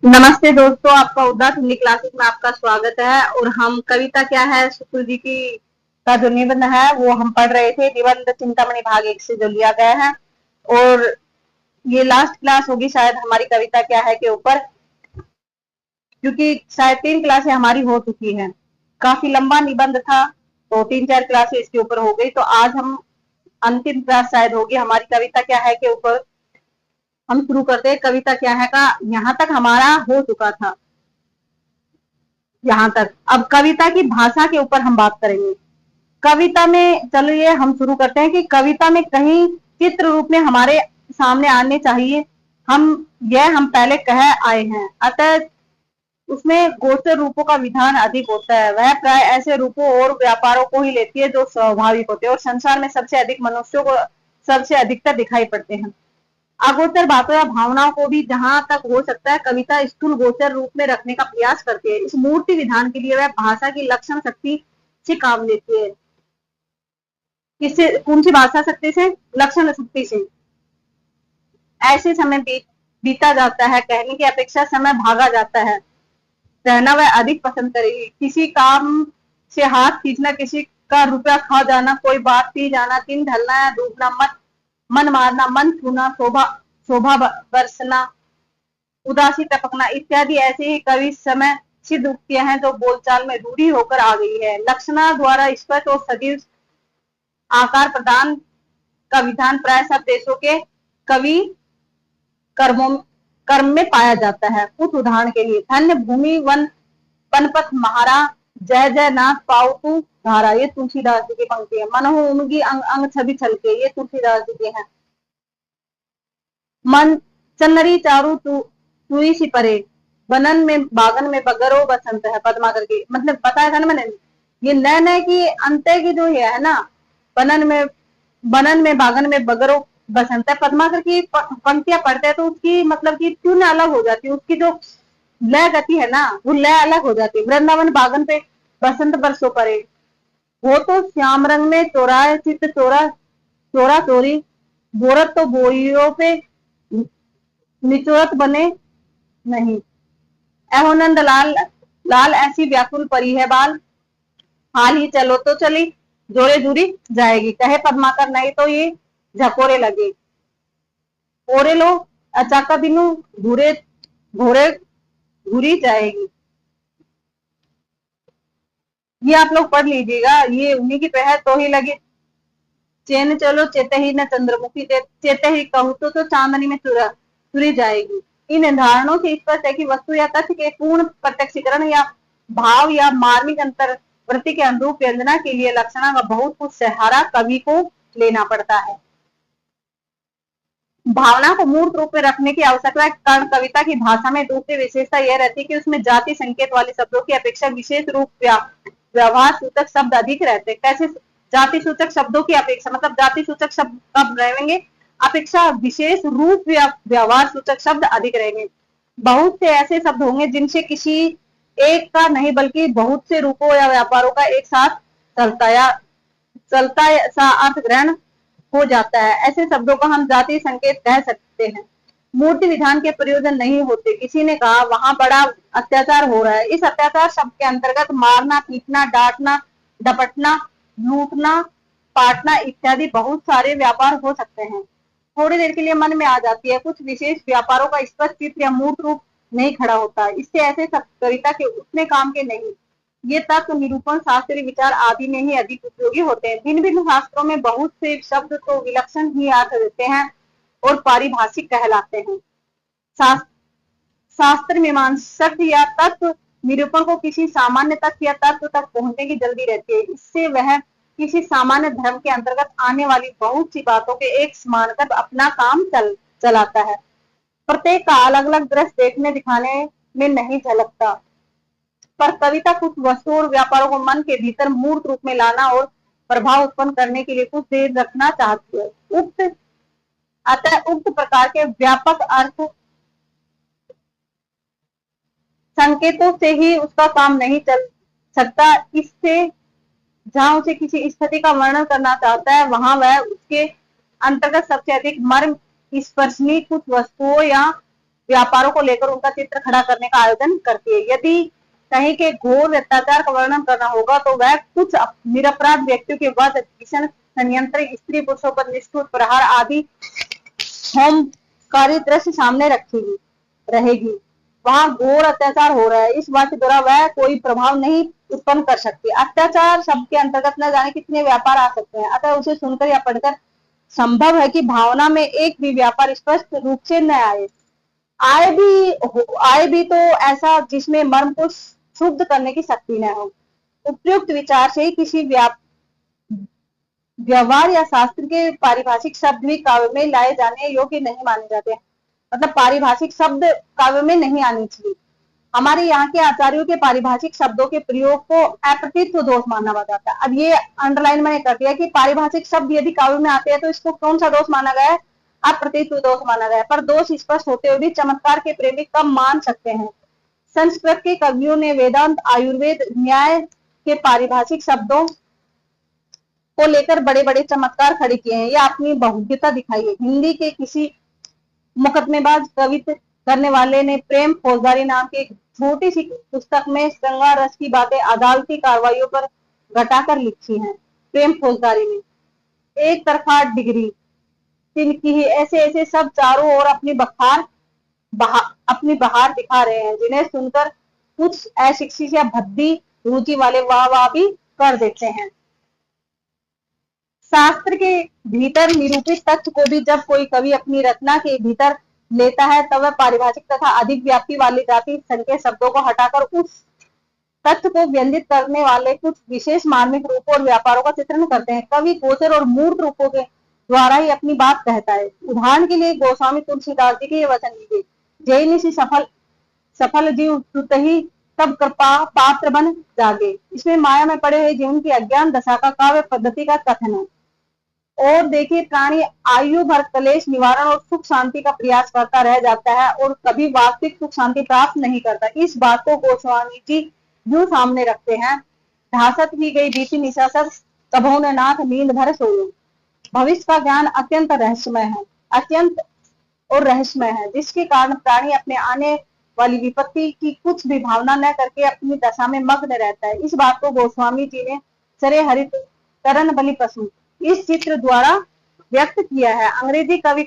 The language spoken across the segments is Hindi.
नमस्ते दोस्तों, आपका उदास हिंदी क्लासेस में आपका स्वागत है। और हम कविता क्या है शुक्ल जी की का जो निबंध है वो हम पढ़ रहे थे। निबंध चिंतामणि भाग 1 से जो लिया गया है, और ये लास्ट क्लास होगी शायद हमारी कविता क्या है के ऊपर, क्योंकि शायद 3 क्लासें हमारी हो चुकी हैं। काफी लंबा निबंध था, तो 3-4 क्लासें इसके ऊपर हो गई। तो आज हम अंतिम क्लास शायद होगी हमारी कविता क्या है के ऊपर। हम शुरू करते हैं कविता क्या है का। यहाँ तक हमारा हो चुका था, यहाँ तक। अब कविता की भाषा के ऊपर हम बात करेंगे। कविता में चलिए हम शुरू करते हैं कि कविता में कहीं चित्र रूप में हमारे सामने आने चाहिए। हम पहले कह आए हैं, अतः उसमें गोचर रूपों का विधान अधिक होता है। वह प्राय ऐसे रूपों और व्यापारों को ही लेती है जो स्वाभाविक होते हैं और संसार में सबसे अधिक मनुष्यों को सबसे अधिकतर दिखाई पड़ते हैं। अगोचर बातों या भावनाओं को भी जहां तक हो सकता है कविता स्थूल गोचर रूप में रखने का प्रयास करती है। इस मूर्ति विधान के लिए वह भाषा की लक्षण शक्ति से काम लेती है। किससे? कौन सी भाषा शक्ति से? लक्षण शक्ति से। ऐसे समय बीता जाता है, कहने की अपेक्षा समय भागा जाता है। रहना वह अधिक पसंद करेगी। किसी काम से हाथ खींचना, किसी का रुपया खा जाना, कोई बात पी जाना, दिन ढलना या डूबना, मन मारना, मन छूना, शोभा शोभा बरसना, उदासी टपकना इत्यादि ऐसे ही कवि समय सिद्ध उक्तियां हैं जो बोलचाल में रूढ़ी होकर आ गई है। लक्षणा द्वारा स्पष्ट और सजीव आकार प्रदान का विधान प्राय सब देशों के कवि कर्म में पाया जाता है। कुछ उदाहरण के लिए, धन्य भूमि वन पनपथ महारा, जय जय नाथ पाओ तू धारा, ये तुलसीदास जी की पंक्ति है। मनहु उमगी अंग अंग छवि छलके, ये तुलसीदास जी के हैं। मन चन्नरी चारू तुई सी परे, बनन में बागन में बगरो बसंत है, पद्मा करके। मतलब बताया था ना मैंने, ये नए नए की अंत की जो है ना, बनन में बागन में बगरो बसंत है, पद्माकर की पंक्तियां पढ़ते हैं तो उसकी मतलब की ट्यून अलग हो जाती है। उसकी जो लय गति है ना, वो लय अलग हो जाती है। वृंदावन बागन पे बसंत बरसों परे, वो तो श्याम रंग में चौराहे चित चोरा चोरा चोरी, बोरत तो बोइयों पे निचोरत बने नहीं। एहो नंद लाल लाल ऐसी व्याकुल परी है बाल, हाल ही चलो तो चली, जोड़े दूरी जाएगी। कहे पद्माकर नहीं तो ये झकोरे लगे, ओरे लो अचाका बिनु घूरे घोरे घूरी जाएगी। ये आप लोग पढ़ लीजिएगा, ये उन्हीं की पहल तो ही लगी। चैन चलो चेते ही न चंद्रमुखी, चेते ही कहूँ तो चांदनी में चुरी जाएगी। इन धारणों से स्पष्ट है कि वस्तु या तथ्य के पूर्ण प्रत्यक्षीकरण या भाव या मार्मिक अंतर्वृत्ति के अनुरूप व्यंजना के लिए लक्षणा का बहुत कुछ सहारा कवि को लेना पड़ता है। भावना को मूर्त रूप में रखने की आवश्यकता कारण कविता की भाषा में दूसरी विशेषता यह रहती है कि उसमें जाति संकेत वाले शब्दों की अपेक्षा विशेष रूप व्यवहार सूचक शब्द अधिक रहते हैं। कैसे? जाति सूचक शब्दों की अपेक्षा, मतलब जाति सूचक शब्द कब रहेंगे? अपेक्षा विशेष रूप व्यवहार सूचक शब्द अधिक रहेंगे। बहुत से ऐसे शब्द होंगे जिनसे किसी एक का नहीं बल्कि बहुत से रूपों या व्यापारों का एक साथ चलता सा अर्थ ग्रहण हो जाता है। ऐसे शब्दों को हम जाति संकेत कह सकते हैं। मूर्ति विधान के प्रयोजन नहीं होते। किसी ने कहा वहां बड़ा अत्याचार हो रहा है। इस अत्याचार शब्द के अंतर्गत मारना, पीटना, डांटना, डपटना, लूटना, पाटना इत्यादि बहुत सारे व्यापार हो सकते हैं। थोड़ी देर के लिए मन में आ जाती है, कुछ विशेष व्यापारों का स्पष्ट चित्र या मूर्त रूप नहीं खड़ा होता। इससे ऐसे शब्द कविता के उतने काम के नहीं। ये तत्व निरूपण, शास्त्रीय विचार आदि में ही अधिक उपयोगी होते हैं। भिन्न भिन्न शास्त्रों में बहुत से शब्द तो विलक्षण ही अर्थ देते हैं और पारिभाषिक कहलाते हैं। शास्त्र मीमांसक या तत्व निरूपण को किसी सामान्य तथ्य या तत्व तक पहुंचने की जल्दी रहती है। इससे वह किसी सामान्य धर्म के अंतर्गत आने वाली बहुत सी बातों के एक मानकर अपना काम चलाता है। प्रत्येक का अलग अलग दृश्य देखने दिखाने में नहीं झलकता, पर कविता कुछ वस्तुओं और व्यापारों को मन के भीतर मूर्त रूप में लाना और प्रभाव उत्पन्न करने के लिए कुछ देर रखना चाहती है। अतः उक्त प्रकार के व्यापक अर्थ संकेतों से ही उसका काम नहीं चल सकता। इससे जहां उसे किसी स्थिति का वर्णन करना चाहता है वहां वह उसके अंतर्गत सबसे अधिक मर्म स्पर्शनीय कुछ वस्तुओं या व्यापारों को लेकर उनका चित्र खड़ा करने का आयोजन करती है। यदि कहीं के घोर अत्याचार का वर्णन करना होगा तो वह कुछ निरपराध व्यक्तियों के वध, भीषण संयंत्र, स्त्री पुरुषों पर निष्ठुर प्रहार आदि होमकारी दृश्य सामने रखेगी रहेगी। वहां घोर अत्याचार हो रहा है, इस बात के द्वारा वह कोई प्रभाव नहीं उत्पन्न कर सकती। अत्याचार शब्द के अंतर्गत न जाने कितने व्यापार आ सकते हैं, अतः उसे सुनकर या पढ़कर संभव है कि भावना में एक भी व्यापार स्पष्ट रूप से न आए भी तो ऐसा जिसमें मर्म को शुद्ध करने की शक्ति न हो। उपयुक्त विचार से ही किसी व्यवहार या शास्त्र के पारिभाषिक शब्द भी काव्य में लाए जाने योग्य नहीं माने जाते। मतलब पारिभाषिक शब्द काव्य में नहीं आनी चाहिए। हमारे यहाँ के आचार्यों के पारिभाषिक शब्दों के प्रयोग को अप्रतित्व दोष माना जाता है। अब ये अंडरलाइन मैंने कर दिया कि पारिभाषिक शब्द यदि काव्य में आते हैं तो इसको कौन सा दोष माना गया है? अप्रतित्व दोष माना गया है। पर दोष स्पष्ट होते हुए भी चमत्कार के प्रेमी कब मान सकते हैं? संस्कृत के कवियों ने वेदांत, आयुर्वेद, न्याय के पारिभाषिक शब्दों को लेकर बड़े बड़े चमत्कार खड़े किए हैं या अपनी बहुज्ञता दिखाई है। हिंदी के किसी मुकदमेबाज कवित्व करने वाले ने प्रेम फौजदारी नाम की एक छोटी सी पुस्तक में श्रृंगार रस की बातें अदालती कार्रवाइयों पर घटाकर लिखी हैं। प्रेम फौजदारी में एक तरफा डिग्री तिनकी ही ऐसे ऐसे सब चारों ओर अपनी बहार दिखा रहे हैं, जिन्हें सुनकर कुछ अशिक्षित या भद्दी रुचि वाले वाह वाह भी कर देते हैं। शास्त्र के भीतर निरूपित तथ्य को भी जब कोई कवि अपनी रचना के भीतर लेता है तब वह पारिभाषिक तथा अधिक व्याप्ति वाली जाति संकेत शब्दों को हटाकर उस तथ्य को व्यंजित करने वाले कुछ विशेष मार्मिक रूपों और व्यापारों का चित्रण करते हैं। कवि गोचर और मूर्त रूपों के द्वारा ही अपनी बात कहता है। उदाहरण के लिए गोस्वामी तुलसीदास जी के ये वचन लीजिए, जय निशि सफल जीव सुत ही तब कृपा पात्र बन जागे। इसमें माया में पड़े हुए जीवन की अज्ञान दशा का काव्य पद्धति का कथन है। और देखिए, प्राणी आयु भर कलेश निवारण और सुख शांति का प्रयास करता रह जाता है और कभी वास्तविक सुख शांति प्राप्त नहीं करता। इस बात को गोस्वामी जी यूं सामने रखते हैं, ढासत ही गई बीती निशा सब कभो न नाथ नींद भर सोयो। भविष्य का ज्ञान अत्यंत रहस्यमय है, जिसके कारण प्राणी अपने आने वाली विपत्ति की कुछ भी भावना न करके अपनी दशा में मग्न रहता है। इस बात को गोस्वामी जी ने सरे हरित करण बलि पशु इस चित्र द्वारा व्यक्त किया है। अंग्रेजी कवि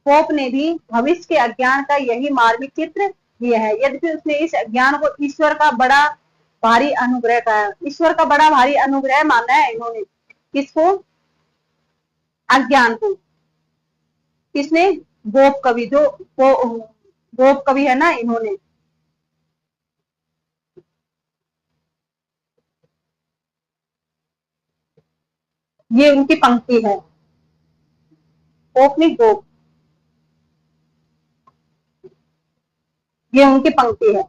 पोप ने भी भविष्य के अज्ञान का यही मार्मिक चित्र दिया है। यद्यपि उसने इस अज्ञान को ईश्वर का बड़ा भारी अनुग्रह कहा। ईश्वर का बड़ा भारी अनुग्रह माना है इन्होंने। किसको? अज्ञान को। किसने? गोप कवि, जो गोप कवि है ना, इन्होंने। ये उनकी पंक्ति है, ओपनिंग गोप, ये उनकी पंक्ति है,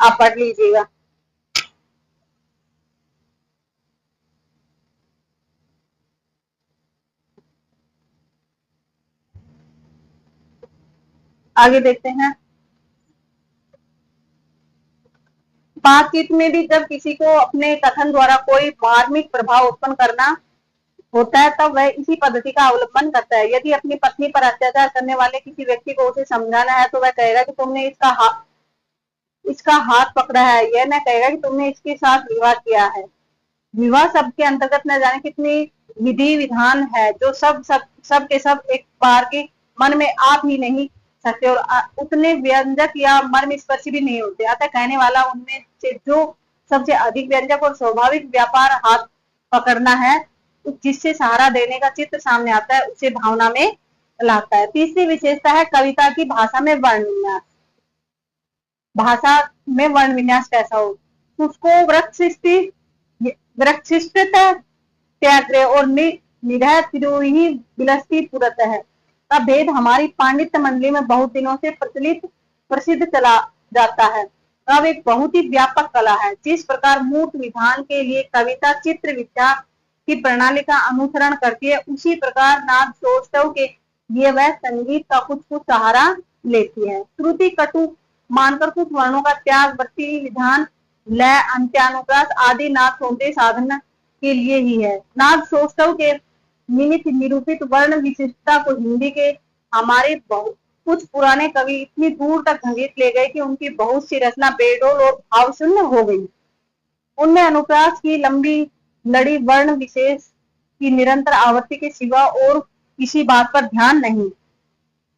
आप पढ़ लीजिएगा। आगे देखते हैं। बातचीत में भी जब किसी को अपने कथन द्वारा कोई मार्मिक प्रभाव उत्पन्न करना होता है तब वह इसी पद्धति का अवलंबन करता है। यदि अपनी पत्नी पर अत्याचार करने वाले किसी व्यक्ति को उसे समझाना है तो वह कहेगा कि तुमने इसका हाथ पकड़ा है, यह न कहेगा कि तुमने इसके साथ विवाह किया है। विवाह शब्द के अंतर्गत न जाने कितनी विधि विधान है जो सब के सब एक बार के मन में आप ही नहीं सकते और उतने व्यंजक या मर्म स्पर्शी भी नहीं होते। अतः कहने वाला उनमें से जो सबसे अधिक व्यंजक और स्वाभाविक व्यापार हाथ पकड़ना है, जिससे सहारा देने का चित्र सामने आता है, उसे भावना में लाता है। तीसरी विशेषता है कविता की भाषा में वर्ण विन्यास। भाषा में वर्ण विन्यास कैसा हो? उसको वृक्षिष्ट त्याग्र और निरह तिरोही विलस्ती पुरत है का भेद हमारी पांडित्य मंडली में बहुत दिनों से प्रसिद्ध चला जाता है। अब एक बहुत ही व्यापक कला है। जिस प्रकार मूर्त विधान के लिए कविता चित्र विद्या की प्रणाली का अनुसरण करती है, उसी प्रकार नाद सौष्ठव के लिए वह संगीत का कुछ सहारा लेती है। श्रुति कटु मानकर कुछ वर्णों का त्याग, वृत्ति विधान, लय, अंत्यानुप्रास आदि नाद सौंदर्य साधन के लिए ही है। नाद सौष्ठव के निमित्त निरूपित वर्ण विशिष्टता को हिंदी के हमारे कुछ पुराने कवि इतनी दूर तक घसीट ले गए कि उनकी बहुत सी रचना बेडोल और भावशून्य हो गई। उनमें अनुप्रास की लंबी लड़ी वर्ण विशेष की निरंतर आवृत्ति के सिवा और किसी बात पर ध्यान नहीं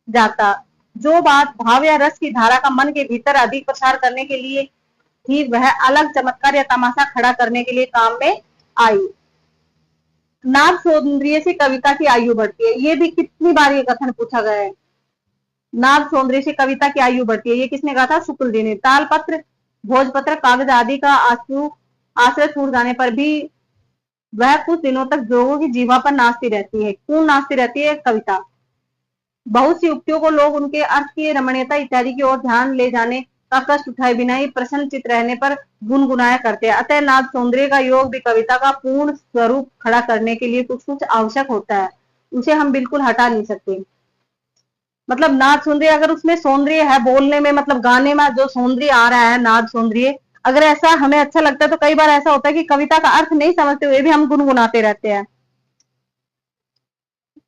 जाता। जो बात भाव या रस की धारा का मन के भीतर अधिक प्रसार करने के लिए थी, वह अलग चमत्कार या तमाशा खड़ा करने के लिए काम में आई। नाद सौंदर्य से कविता की आयु बढ़ती है। ये भी कितनी बार ये कथन पूछा गया है। नाद सौंदर्य से कविता की आयु बढ़ती है, ये किसने कहा था? शुक्ल जी ने। तालपत्र, भोजपत्र, कागज आदि का आश्रय छूट जाने पर भी वह कुछ दिनों तक लोगों की जीवा पर नाचती रहती है। क्यों नाचती रहती है? कविता। बहुत सी उक्तियों को लोग उनके अर्थ की रमणीयता इत्यादि की ओर ध्यान ले जाने का कष्ट उठाए बिना ही प्रसन्न चित रहने पर गुनगुनाया करते हैं। अतः नाद सौंदर्य का योग भी कविता का पूर्ण स्वरूप खड़ा करने के लिए कुछ कुछ आवश्यक होता है, उसे हम बिल्कुल हटा नहीं सकते। मतलब नाद सौंदर्य, अगर उसमें सौंदर्य है बोलने में, मतलब गाने में जो सौंदर्य आ रहा है, नाद सौंदर्य, अगर ऐसा हमें अच्छा लगता है तो कई बार ऐसा होता है कि कविता का अर्थ नहीं समझते हुए भी हम गुनगुनाते रहते हैं।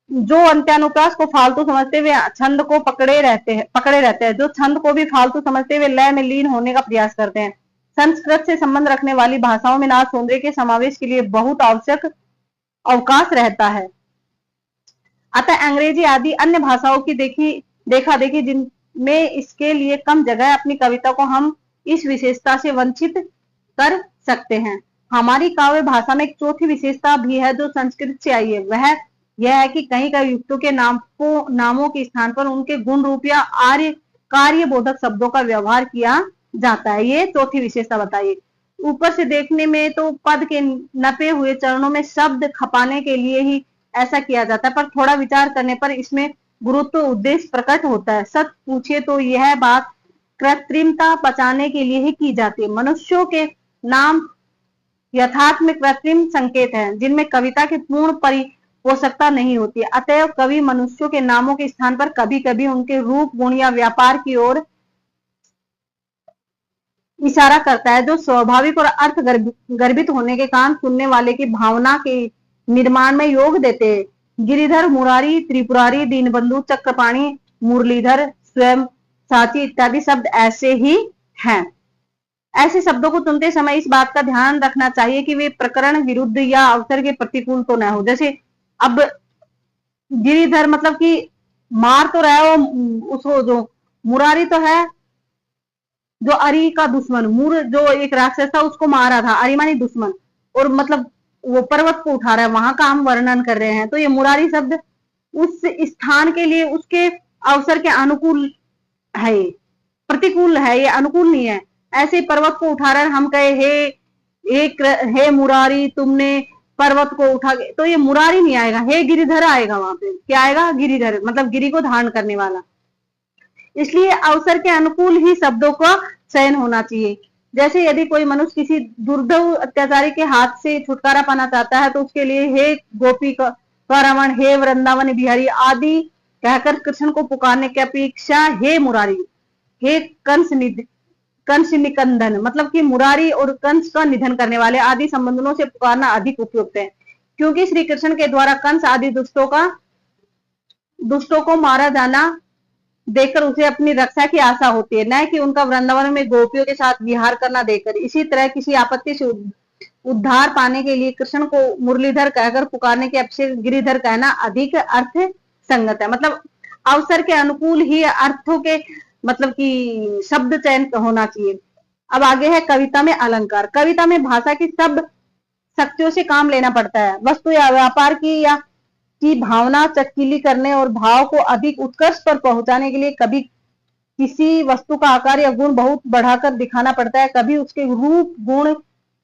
जो अंत्यानुप्रास को फालतू समझते हुए छंद को पकड़े रहते हैं, जो छंद को भी फालतू समझते हुए लय में लीन होने का प्रयास करते हैं। संस्कृत से संबंध रखने वाली भाषाओं में नाद सौंदर्य के समावेश के लिए बहुत आवश्यक अवकाश रहता है। अतः अंग्रेजी आदि अन्य भाषाओं की देखा देखी जिनमें इसके लिए कम जगह है, अपनी कविता को हम इस विशेषता से वंचित कर सकते हैं। हमारी काव्य भाषा में एक चौथी विशेषता भी है जो संस्कृत से आई है। वह यह है कि कहीं कहीं युक्तों के नामों के स्थान पर उनके गुण रूप या आर्य कार्य बोधक शब्दों का व्यवहार किया जाता है। ये चौथी विशेषता बताइए। ऊपर से देखने में तो पद के नपे हुए चरणों में शब्द खपाने के लिए ही ऐसा किया जाता है, पर थोड़ा विचार करने पर इसमें गुरुत्व उद्देश्य प्रकट होता है। सच पूछिए तो यह बात कृत्रिमता बचाने के लिए ही की जाती है। मनुष्यों के नाम यथार्थ में कृत्रिम संकेत हैं, जिनमें कविता की पूर्ण परिपोषकता नहीं होती। अतएव कवि मनुष्यों के नामों के स्थान पर कभी कभी उनके रूप, गुण या व्यापार की ओर इशारा करता है, जो स्वाभाविक और अर्थ गर्भित होने के कारण सुनने वाले की भावना के निर्माण में योग देते हैं। गिरिधर, मुरारी, त्रिपुरारी, दीनबंधु, चक्रपाणी, मुरलीधर, स्वयं साची इत्यादि शब्द ऐसे ही हैं। ऐसे शब्दों को चुनते समय इस बात का ध्यान रखना चाहिए कि वे प्रकरण विरुद्ध या अवसर के प्रतिकूल तो न हो। जैसे अब गिरिधर मतलब कि मार तो रहा है वो, उसको जो मुरारी तो है जो अरि का दुश्मन, मुर जो एक राक्षस था उसको मारा था, अरि मानी दुश्मन, और मतलब वो पर्वत को उठा रहा है, वहां का हम वर्णन कर रहे हैं। तो ये मुरारी शब्द उस स्थान के लिए उसके अवसर के अनुकूल है, प्रतिकूल है, ये अनुकूल नहीं है। ऐसे पर्वत को उठा रहा है, हम कहे हे मुरारी तुमने पर्वत को उठा, तो ये मुरारी नहीं आएगा, हे गिरिधर आएगा। वहां पे क्या आएगा? गिरिधर, मतलब गिरी को धारण करने वाला। इसलिए अवसर के अनुकूल ही शब्दों का चयन होना चाहिए। जैसे यदि कोई मनुष्य किसी दुर्धव अत्याचारी के हाथ से छुटकारा पाना चाहता है तो उसके लिए हे गोपी का रमण, हे वृंदावन बिहारी आदि कहकर कृष्ण को पुकारने की अपेक्षा हे मुरारी, हे कंस निकंदन, मतलब कि मुरारी और कंस का निधन करने वाले आदि संबंधों से पुकारना अधिक उपयुक्त है। क्योंकि श्री कृष्ण के द्वारा कंस आदि दुष्टों को मारा जाना देखकर उसे अपनी रक्षा की आशा होती है, न कि उनका वृंदावन में गोपियों के साथ विहार करना देखकर। इसी तरह किसी आपत्ति से उद्धार पाने के लिए कृष्ण को मुरलीधर कहकर पुकारने की अपेक्षा गिरिधर कहना अधिक अर्थ संगत है। मतलब अवसर के अनुकूल ही अर्थों के मतलब कि शब्द चयन होना चाहिए। अब आगे है कविता में अलंकार। कविता में भाषा की सब शक्तियों से काम लेना पड़ता है। वस्तु या व्यापार की भावना चटकीली करने और भाव को अधिक उत्कर्ष पर पहुंचाने के लिए कभी किसी वस्तु का आकार या गुण बहुत बढ़ाकर दिखाना पड़ता है, कभी उसके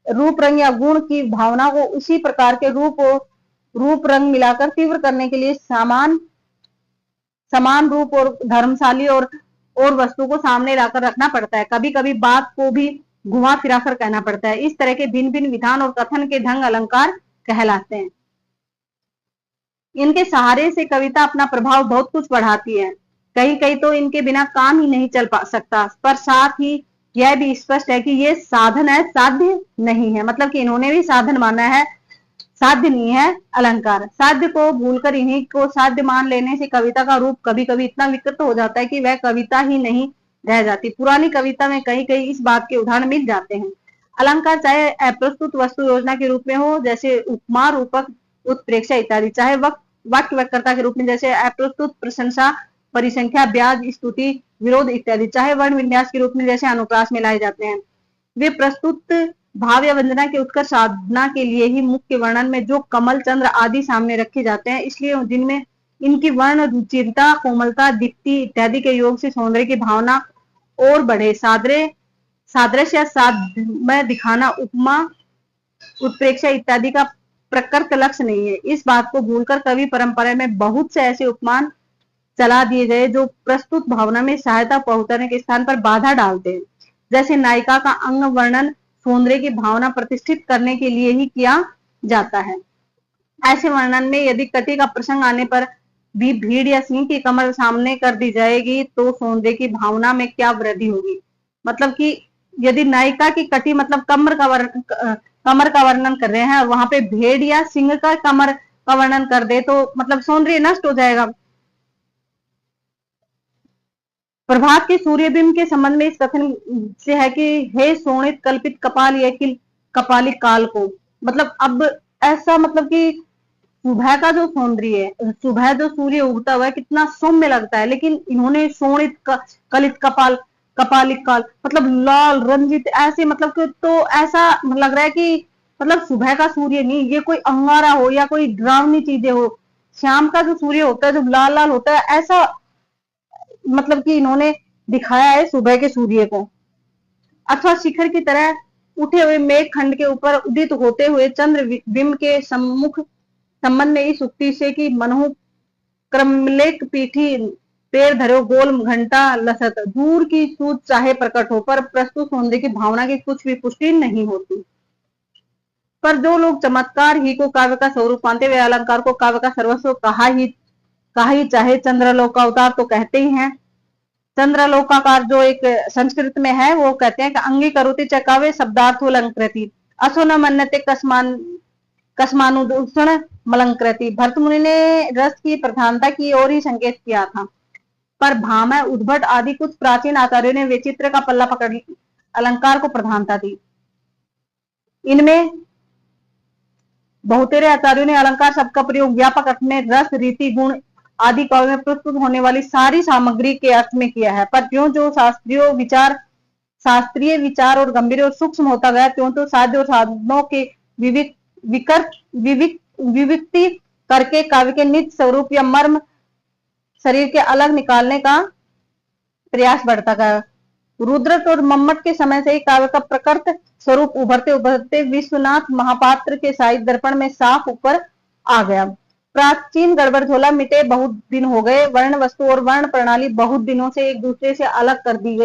रूप रंग या गुण की भावना को उसी प्रकार के रूप रंग मिलाकर तीव्र करने के लिए समान रूप और धर्मशाली और वस्तु को सामने लाकर रखना पड़ता है। कभी कभी बात को भी घुमा फिरा कर कहना पड़ता है। इस तरह के भिन्न भिन्न विधान और कथन के ढंग अलंकार कहलाते हैं। इनके सहारे से कविता अपना प्रभाव बहुत कुछ बढ़ाती है। कहीं कहीं तो इनके बिना काम ही नहीं चल सकता, पर साथ ही यह भी स्पष्ट है कि ये साधन है, साध्य नहीं है। मतलब कि इन्होंने भी साधन माना है, साध्य नहीं है अलंकार। साध्य को भूलकर इन्हीं को साध्य मान लेने से कविता का रूप कभी कभी इतना विकृत हो जाता है कि वह कविता ही नहीं रह जाती। पुरानी कविता में कहीं कहीं इस बात के उदाहरण मिल जाते हैं। अलंकार चाहे अप्रस्तुत वस्तु योजना के रूप में हो, जैसे उपमा, रूपक, उत्प्रेक्षा इत्यादि, चाहे वाक्य वक्रता के रूप में, जैसे अप्रस्तुत, प्रशंसा, परिसंख्या, ब्याज, स्तुति, विरोध इत्यादि, चाहे वर्ण विन्यास के रूप में, जैसे अनुप्रास में लाए जाते हैं। वे प्रस्तुत भाव या वंदना के उत्कर्ष साधना के लिए ही मुख्य वर्णन में जो कमल, चंद्र आदि सामने रखे जाते हैं, इसलिए जिनमें इनकी वर्ण रुचिरता, कोमलता, दीप्ति इत्यादि के योग से सौंदर्य की भावना और बढ़े। सादृश्य या साध्य दिखाना उपमा, उत्प्रेक्षा इत्यादि का प्रकृत लक्ष्य नहीं है। इस बात को भूलकर कवि परंपरा में बहुत से ऐसे उपमान चला दिए गए जो प्रस्तुत भावना में सहायता पहुंचाने के स्थान पर बाधा डालते हैं। जैसे नायिका का अंग वर्णन सौंदर्य की भावना प्रतिष्ठित करने के लिए ही किया जाता है। ऐसे वर्णन में यदि कटी का प्रसंग आने पर भी भीड़ या सिंह की कमर सामने कर दी जाएगी तो सौंदर्य की भावना में क्या वृद्धि होगी। मतलब कि यदि नायिका की कटी मतलब कमर का वर्णन कर रहे हैं और वहां पे भेड़ या सिंह का कमर का वर्णन कर दे तो मतलब सौंदर्य नष्ट हो जाएगा। प्रभात के सूर्यबिंब के संबंध में इस कथन से है कि हे सोणित कल्पित कपाल ये कपालिक काल को, मतलब अब ऐसा मतलब कि सुबह का जो सौंदर्य है, सुबह जो सूर्य उगता हुआ है कितना सौम्य लगता है, लेकिन इन्होंने सोणित कलित कपालिक काल मतलब लाल रंजित ऐसे मतलब कि तो ऐसा लग रहा है कि मतलब सुबह का सूर्य नहीं, ये कोई अंगारा हो या कोई डरावनी चीजें हो। शाम का जो सूर्य होता है जो लाल लाल होता है, ऐसा मतलब कि इन्होंने दिखाया है सुबह के सूर्य को। अथवा शिखर की तरह उठे हुए मेघ खंड के ऊपर उदित होते हुए चंद्र बिंब के सम्मुख संबंध में इस उक्ति से कि मनहु क्रमलेख पीठी पैर धरो गोल घंटा लसत, दूर की सूझ चाहे प्रकट हो पर प्रस्तुत सौंदर्य की भावना की कुछ भी पुष्टि नहीं होती। पर जो लोग चमत्कार ही को काव्य का स्वरूप मानते हुए अलंकार को काव्य का सर्वस्व कहा ही चाहे चंद्रलोक का अवतार तो कहते ही हैं। चंद्रलोकाकार जो एक संस्कृत में है वो कहते हैं कि अंगी करोति च काव्य शब्दार्थो अलंकृति असो न मन्नते कस्मानुदूषण मलंकृति। भरत मुनि ने रस की प्रधानता की ओर ही संकेत किया था, पर भामह, उद्भट आदि कुछ प्राचीन आचार्यों ने विचित्र का पल्ला पकड़ अलंकार को प्रधानता दी। इनमें बहुतेरे आचार्यों ने अलंकार शब्द का प्रयोग व्यापक अर्थ में रस, रीति, गुण आदि काव्य में प्रस्तुत होने वाली सारी सामग्री के अर्थ में किया है। पर ज्यों जो शास्त्रीय विचार और गंभीर और सूक्ष्म होता गया त्यों तो साध्य और साधनों के विविक्ति करके काव्य के निज स्वरूप या मर्म शरीर के अलग निकालने का प्रयास बढ़ता गया। रुद्रट और मम्मट के समय से ही काव्य का प्रकृत स्वरूप उभरते उभरते विश्वनाथ महापात्र के साहित्य दर्पण में साफ ऊपर आ गया। प्राचीन गड़बड़ झोला मिटे बहुत दिन हो गए। वर्ण वस्तु और वर्ण प्रणाली बहुत दिनों से एक दूसरे से अलग कर दी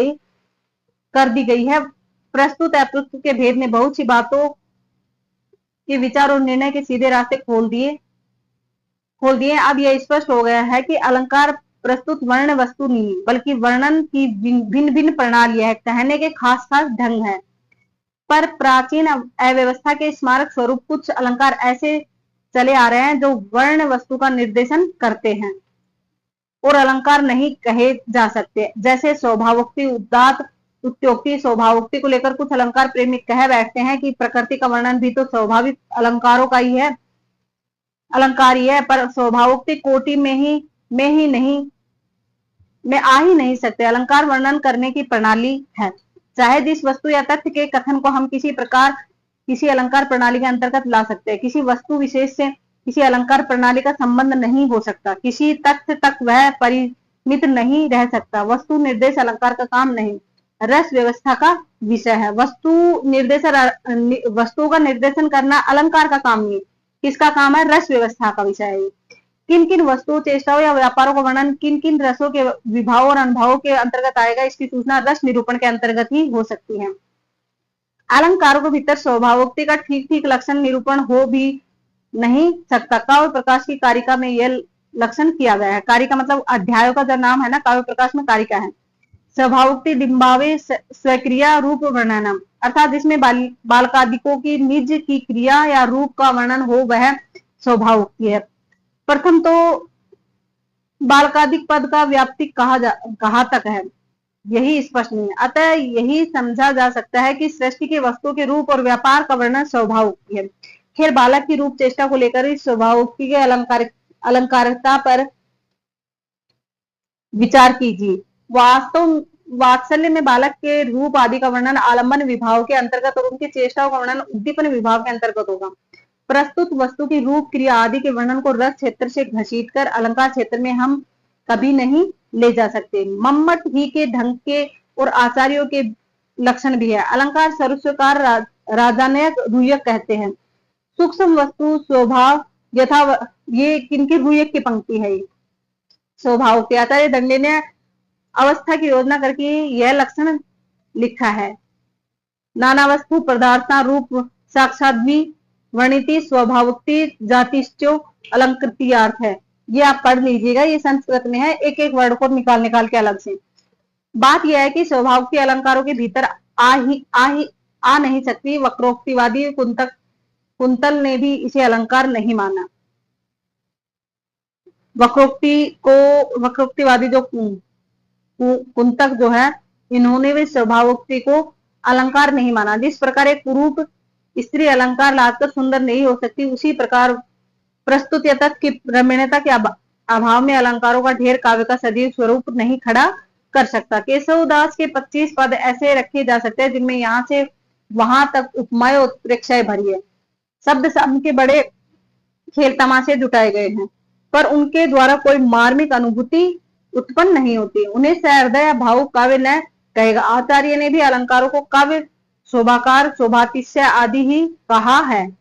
गई है। प्रस्तुत अप्रस्तुत के भेद ने बहुत सी बातों के विचार और निर्णय के सीधे रास्ते खोल दिए। अब यह स्पष्ट हो गया है कि अलंकार प्रस्तुत वर्ण वस्तु नहीं बल्कि वर्णन की भिन्न भिन्न प्रणालियां है, कहने के खास ढंग है। पर प्राचीन अव्यवस्था के स्मारक स्वरूप कुछ अलंकार ऐसे चले आ रहे हैं जो वर्ण वस्तु का निर्देशन करते हैं और अलंकार नहीं कहे जा सकते। जैसे स्वभावोक्ति, उदात्त, उत्योक्ति। स्वभावोक्ति को लेकर कुछ अलंकार प्रेमी कह बैठते हैं कि प्रकृति का वर्णन भी तो स्वाभाविक अलंकारों का ही है, अलंकार ही है, पर स्वभावोक्ति कोटि में आ ही नहीं सकते। अलंकार वर्णन करने की प्रणाली है। चाहे जिस वस्तु या तथ्य के कथन को हम किसी प्रकार किसी अलंकार प्रणाली के अंतर्गत ला सकते हैं। किसी वस्तु विशेष से किसी अलंकार प्रणाली का संबंध नहीं हो सकता। किसी तथ्य तक वह परिमित नहीं रह सकता। वस्तु निर्देश अलंकार का काम नहीं, रस व्यवस्था का विषय है। वस्तु का निर्देशन करना अलंकार का काम नहीं, किसका काम है? रस व्यवस्था का विषय है। किन किन वस्तुओं, चेष्टाओं या व्यापारों का वर्णन किन किन रसों के विभाव और अनुभवों के अंतर्गत आएगा, इसकी सूचना रस निरूपण के अंतर्गत ही हो सकती है। अलंकारों के भीतर स्वभावोक्ति का ठीक ठीक लक्षण निरूपण हो भी नहीं सकता। काव्य प्रकाश की कारिका में यह लक्षण किया गया है। कारिका मतलब अध्यायों का जो नाम है ना, काव्य प्रकाश में कारिका है। स्वभावोक्ति डिंबावे स्वक्रिया रूप वर्णनम। अर्थात जिसमें बालकादिकों की निज की क्रिया या रूप का वर्णन हो वह स्वभावोक्ति है। प्रथम तो बालकादिक पद का व्याप्ति कहाँ तक है यही स्पष्ट नहीं है, अतः यही समझा जा सकता है कि सृष्टि के वस्तु के रूप और व्यापार का वर्णन स्वभावोक्ति है। फिर बालक की रूप चेष्टा को लेकर इस स्वभावोक्ति के अलंकारिकता पर विचार कीजिए। वात्सल्य में बालक के रूप आदि का वर्णन आलम्बन विभाग के अंतर्गत और उनकी चेष्टाओं का वर्णन उद्दीपन विभाग के अंतर्गत होगा। प्रस्तुत वस्तु की रूप क्रिया आदि के वर्णन को रस क्षेत्र से घसीटकर अलंकार क्षेत्र में हम कभी नहीं ले जा सकते। मम्मट ही के ढंग के और आचार्यों के लक्षण भी है। अलंकार सर्वस्वकार राजानयक रूयक कहते हैं। सूक्ष्म वस्तु स्वभाव यथा ये किनकी रूयक की पंक्ति है। स्वभाव के आचार्य दंडे ने अवस्था की योजना करके यह लक्षण लिखा है। नाना वस्तु पदार्था रूप साक्षात भी वर्णिति स्वभावोक्ति जातिश्चो अलंकृति अर्थ है। ये आप पढ़ लीजिएगा, ये संस्कृत में है, एक एक वर्ड को निकाल के अलग से। बात यह है कि स्वभाव के अलंकारों के भीतर आ नहीं सकती। वक्रोक्तिवादी कुंतल ने भी इसे अलंकार नहीं माना। वक्रोक्तिवादी जो कुंतक जो है, इन्होंने भी स्वभावोक्ति को अलंकार नहीं माना। जिस प्रकार एक कुरूप स्त्री अलंकार लाकर सुंदर नहीं हो सकती, उसी प्रकार प्रस्तुत या तत्व की रमणीयता के अभाव में अलंकारों का ढेर काव्य का सजीव स्वरूप नहीं खड़ा कर सकता। केशवदास के 25 पद ऐसे रखे जा सकते हैं जिनमें यहाँ से वहां तक उपमाएं और उत्प्रेक्षाएं भरी है। शब्द के बड़े खेल तमाशे जुटाए गए हैं, पर उनके द्वारा कोई मार्मिक अनुभूति उत्पन्न नहीं होती। उन्हें सहृदय भावुक काव्य न कहेगा। आचार्य ने भी अलंकारों को काव्य शोभाकार शोभातिशय आदि ही कहा है।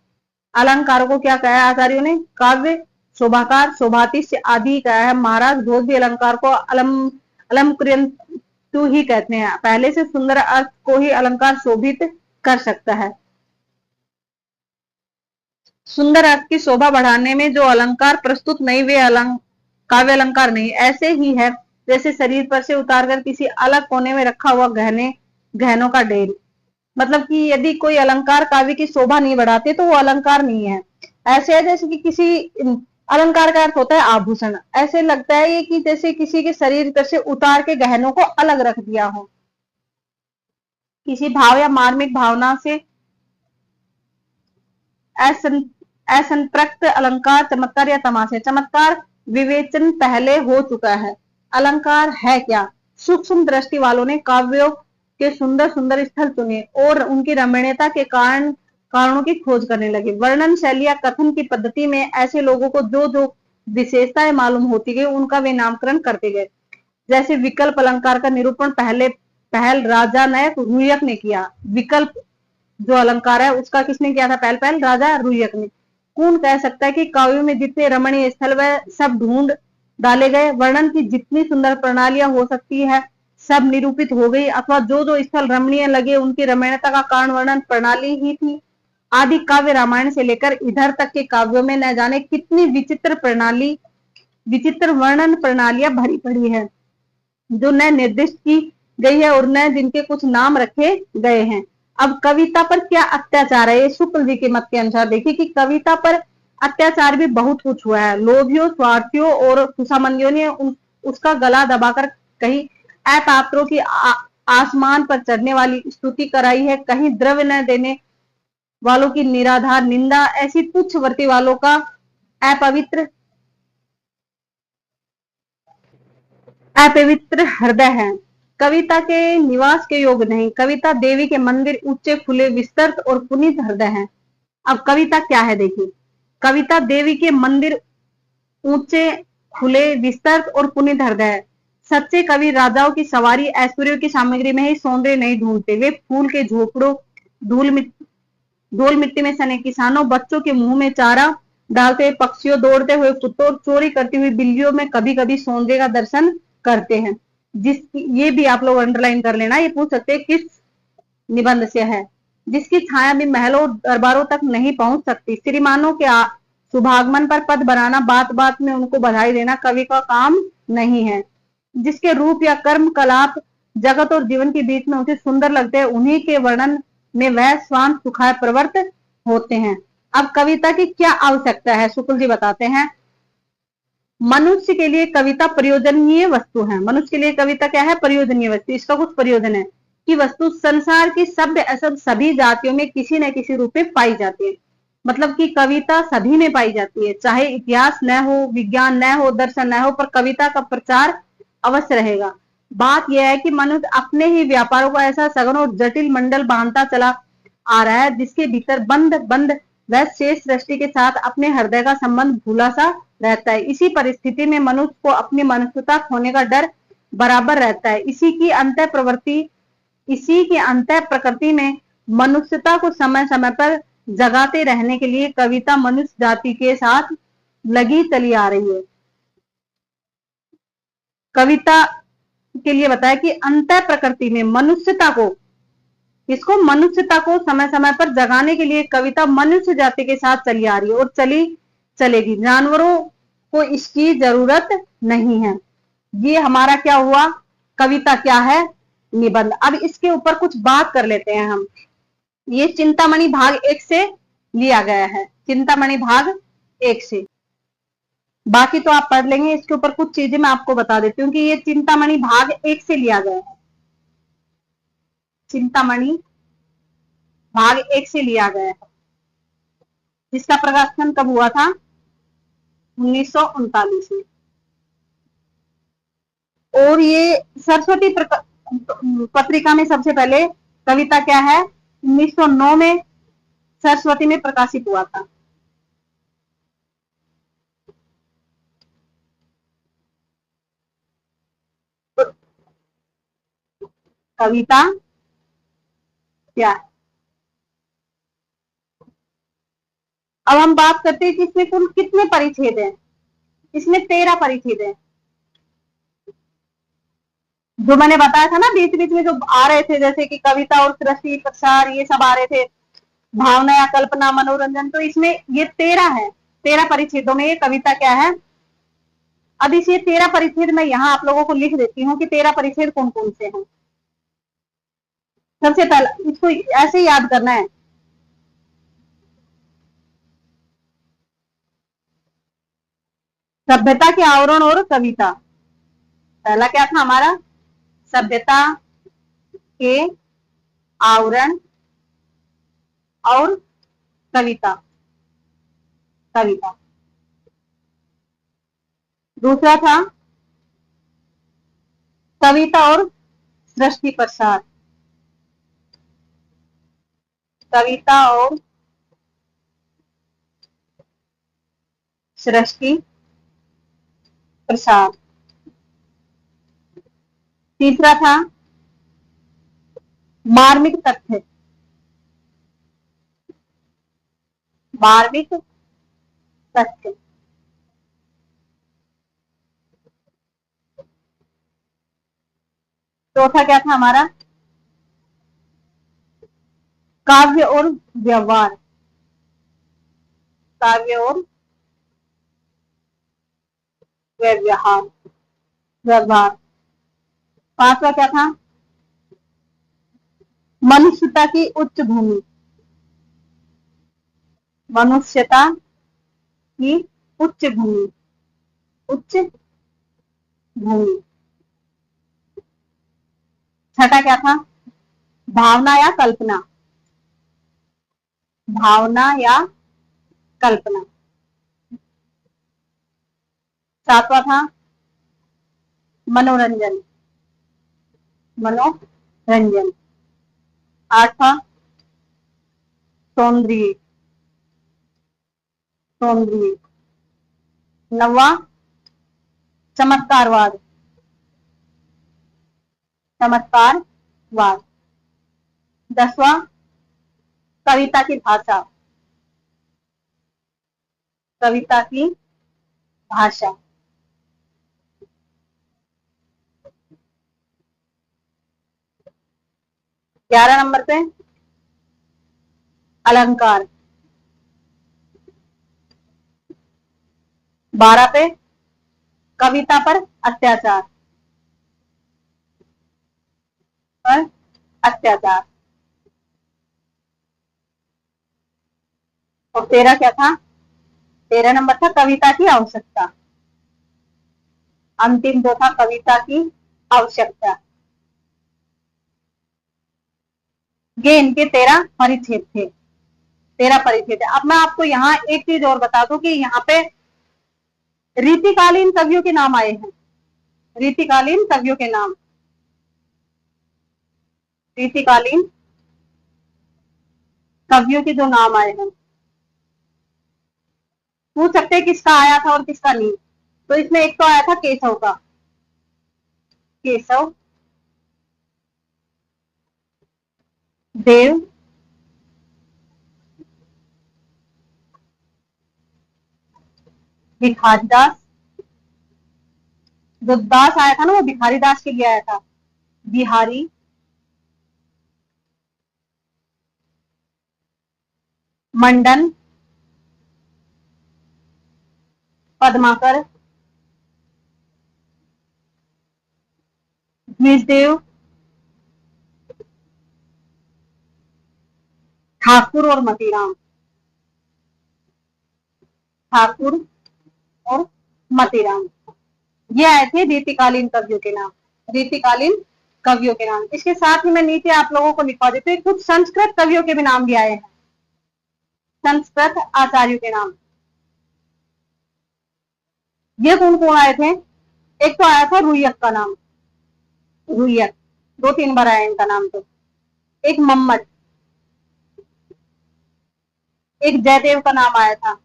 अलंकारों को क्या कहा है आचार्यों ने? काव्य शोभाकार शोभातिशय आदि कहा है। महाराज भोज भी अलंकार को अलंकृन्तु ही कहते हैं। पहले से सुंदर अर्थ को ही अलंकार शोभित कर सकता है। सुंदर अर्थ की शोभा बढ़ाने में जो अलंकार प्रस्तुत नहीं वे काव्य अलंकार नहीं। ऐसे ही है जैसे शरीर पर से उतारकर किसी अलग कोने में रखा हुआ गहनों का ढेर। मतलब कि यदि कोई अलंकार काव्य की शोभा नहीं बढ़ाते तो वो अलंकार नहीं है। ऐसे है जैसे कि किसी अलंकार का अर्थ होता है आभूषण। ऐसे लगता है ये कि जैसे किसी के शरीर पर से उतार के गहनों को अलग रख दिया हो। किसी भाव या मार्मिक भावना से असंप्रक्त अलंकार चमत्कार या तमाशे। चमत्कार विवेचन पहले हो चुका है। अलंकार है क्या? सूक्ष्म दृष्टि वालों ने काव्यों के सुंदर सुंदर स्थल चुने और उनकी रमणीयता के कारणों की खोज करने लगे। वर्णन शैली या कथन की पद्धति में ऐसे लोगों को जो जो विशेषताएं मालूम होती गई उनका वे नामकरण करते गए। जैसे विकल्प अलंकार का निरूपण पहल राजा नायक रूयक ने किया। विकल्प जो अलंकार है उसका किसने किया था? पहल राजा रूयक ने। कौन कह सकता है कि काव्यों में जितने रमणीय स्थल वह सब ढूंढ डाले गए। वर्णन की जितनी सुंदर प्रणालियां हो सकती है सब निरूपित हो गई, अथवा जो जो स्थल रमणीय लगे उनकी रमणीयता का कारण वर्णन प्रणाली ही थी। आदि काव्य रामायण से लेकर इधर तक के काव्यों में न जाने कितनी विचित्र वर्णन प्रणालियां भरी पड़ी है जो न निर्दिष्ट की गई है और न जिनके कुछ नाम रखे गए हैं। अब कविता पर क्या अत्याचार है? ये शुक्ल जी के मत के अनुसार देखिए कि कविता पर अत्याचार भी बहुत कुछ हुआ है। लोभियों, स्वार्थियों और खुशामंदियों ने उसका गला दबाकर कहीं अपात्रों की आसमान पर चढ़ने वाली स्तुति कराई है, कहीं द्रव्य न देने वालों की निराधार निंदा। ऐसी तुच्छ वर्ती वालों का अपवित्र हृदय है। कविता के निवास के योग्य नहीं। कविता देवी के मंदिर ऊंचे खुले विस्तृत और पुनीत हृदय है। अब कविता क्या है देखिए। कविता देवी के मंदिर ऊंचे खुले विस्तृत और पुनीत हृदय है। सच्चे कवि राजाओं की सवारी ऐश्वर्यों की सामग्री में ही सौंदर्य नहीं ढूंढते। वे फूल के झोपड़ों, धूल मिट्टी में सने किसानों, बच्चों के मुंह में चारा डालते हुए पक्षियों, दौड़ते हुए कुत्तों, चोरी करती हुई बिल्लियों में कभी कभी सौंदर्य का दर्शन करते हैं। ये भी आप लोग अंडरलाइन कर लेना। ये पूछ सकते हैं किस निबंध से है। जिसकी छाया भी महलों दरबारों तक नहीं पहुंच सकती। श्रीमानों के शुभागमन पर पद बनाना, बात बात में उनको बधाई देना कवि का काम नहीं है। जिसके रूप या कर्म कलाप जगत और जीवन के बीच में उसे सुंदर लगते हैं उन्हीं के वर्णन में वह स्वांत सुखाय प्रवृत्त होते हैं। अब कविता की क्या आवश्यकता है, शुक्ल जी बताते हैं। मनुष्य के लिए कविता प्रयोजनीय वस्तु है। मनुष्य के लिए कविता क्या है, प्रयोजनीय वस्तु। इसका कुछ प्रयोजन है कि वस्तु संसार की सभ्य असभ्य सभी जातियों में किसी न किसी रूप में पाई जाती है। मतलब कि कविता सभी में पाई जाती है, चाहे इतिहास न हो, विज्ञान न हो, दर्शन न हो, पर कविता का प्रचार अवश्य रहेगा। बात यह है कि मनुष्य अपने ही व्यापारों को ऐसा सघन और जटिल मंडल बांधता चला आ रहा है, जिसके भीतर बंद बंद वह शेष सृष्टि के साथ अपने हृदय का संबंध भूला सा रहता है। इसी परिस्थिति में मनुष्य को अपनी मनुष्यता खोने का डर बराबर रहता है। इसी की अंतः प्रकृति में मनुष्यता को समय समय पर जगाते रहने के लिए कविता मनुष्य जाति के साथ लगी चली आ रही है। कविता के लिए बताया कि अंतः प्रकृति में मनुष्यता को समय समय पर जगाने के लिए कविता मनुष्य जाति के साथ चली आ रही है और चली चलेगी। जानवरों को इसकी जरूरत नहीं है। ये हमारा क्या हुआ, कविता क्या है, निबंध। अब इसके ऊपर कुछ बात कर लेते हैं हम। ये चिंतामणि भाग 1 से लिया गया है, चिंतामणि भाग 1 से। बाकी तो आप पढ़ लेंगे, इसके ऊपर कुछ चीजें मैं आपको बता देती हूँ कि ये चिंतामणि भाग 1 से लिया गया है। चिंतामणि भाग 1 से लिया गया है, जिसका प्रकाशन कब हुआ था, 1939 में। और ये सरस्वती पत्रिका में सबसे पहले कविता क्या है, 1909 में सरस्वती में प्रकाशित हुआ था। कविता क्या है। अब हम बात करते हैं कि इसमें कुल कितने परिच्छेद हैं। इसमें 13 परिच्छेद हैं। जो मैंने बताया था ना बीच बीच में जो आ रहे थे, जैसे कि कविता और सृष्टि प्रसार, ये सब आ रहे थे, भावना या कल्पना, मनोरंजन, तो इसमें ये 13 है। 13 परिच्छेदों में ये कविता क्या है। अब इस ये 13 परिच्छेद मैं यहाँ आप लोगों को लिख देती हूँ कि 13 परिच्छेद कौन कौन से हैं। सबसे पहला इसको ऐसे ही याद करना है। सभ्यता के आवरण और कविता। पहला क्या था हमारा, सभ्यता के आवरण और कविता। कविता दूसरा था कविता और सृष्टि प्रसार। कविता और सृष्टि प्रसार। तीसरा था मार्मिक तथ्य। मार्मिक तथ्य। चौथा क्या था हमारा, काव्य और व्यवहार। काव्य और व्यवहार। व्यवहार। पांचवा क्या था, मनुष्यता की उच्च भूमि। मनुष्यता की उच्च भूमि। उच्च भूमि। छठा क्या था, भावना या कल्पना। भावना या कल्पना। सातवां था मनोरंजन। मनोरंजन। आठवां सौंदर्य। सौंदर्य। नौवां चमत्कारवाद। चमत्कारवाद। 10वां कविता की भाषा। कविता की भाषा। 11 नंबर पे अलंकार। 12 पे कविता पर अत्याचार। पर अत्याचार। और 13 क्या था? 13 नंबर था कविता की आवश्यकता। अंतिम जो था कविता की आवश्यकता। ये इनके 13 परिच्छेद थे। 13 परिच्छेद। अब मैं आपको यहाँ एक चीज और बता दूं कि यहाँ पे रीतिकालीन कवियों के नाम आए हैं। रीतिकालीन कवियों के नाम, रीतिकालीन कवियों के जो नाम आए हैं, पूछ सकते हैं किसका आया था और किसका नहीं। तो इसमें एक तो आया था केशव का, केशव देव, भिखारी दास। जो दास आया था ना वो भिखारी दास के लिए आया था। बिहारी, मंडन, पद्माकर, द्विजदेव, ठाकुर और मतीराम। ठाकुर और मतीराम, ये आए थे रीतिकालीन कवियों के नाम। रीतिकालीन कवियों के नाम। इसके साथ ही मैं नीचे आप लोगों को लिखवा देती हूँ, कुछ संस्कृत कवियों के भी नाम भी आए हैं। संस्कृत आचार्यों के नाम। ये कौन कौन आए थे? एक तो आया था रुयक का नाम, रुयक, 2-3 बार आया इनका नाम। तो एक मम्मट, एक जयदेव का नाम आया था,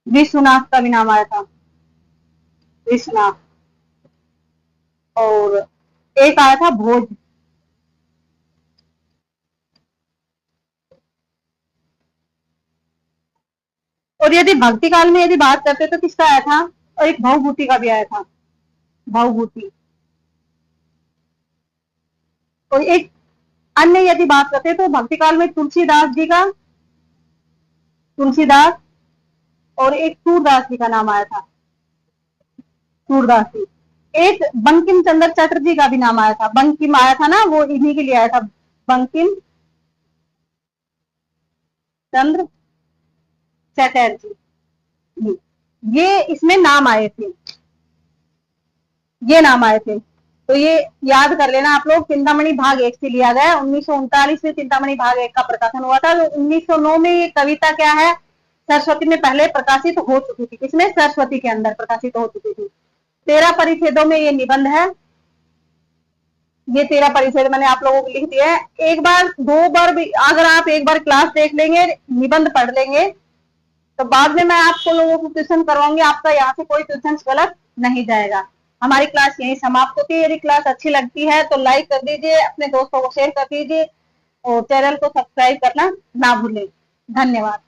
विश्वनाथ का भी नाम आया था, विश्वनाथ। और एक आया था भोज। और यदि भक्ति काल में यदि बात करते तो किसका आया था? और एक भवभूति का भी आया था, भवभूति। और एक अन्य यदि बात करते तो भक्ति काल में तुलसीदास जी का, तुलसीदास, और एक सूरदास जी का नाम आया था, सूरदास जी। एक बंकिम चंद्र चटर्जी का भी नाम आया था। बंकिम आया था ना, वो इन्हीं के लिए आया था, बंकिम चंद्र चटर्जी। ये इसमें नाम आए थे, ये नाम आए थे। तो ये याद कर लेना आप लोग। चिंतामणि भाग 1 से लिया गया। 1939 में चिंतामणि भाग 1 का प्रकाशन हुआ था। तो 1909 में ये कविता क्या है, सरस्वती में पहले प्रकाशित हो चुकी थी। किसमें? सरस्वती के अंदर प्रकाशित हो चुकी थी। 13 परिच्छेदों में ये निबंध है। ये 13 परिच्छेद मैंने आप लोगों को लिख दिया है। एक बार 2 बार भी अगर आप एक बार क्लास देख लेंगे, निबंध पढ़ लेंगे, तो बाद में मैं आपको लोगों को ट्यूशन करवाऊंगी। आपका यहाँ से कोई ट्यूशन गलत नहीं जाएगा। हमारी क्लास यही समाप्त होती है। यदि क्लास अच्छी लगती है तो लाइक कर दीजिए, अपने दोस्तों को शेयर कर दीजिए और चैनल को सब्सक्राइब करना ना भूलें। धन्यवाद।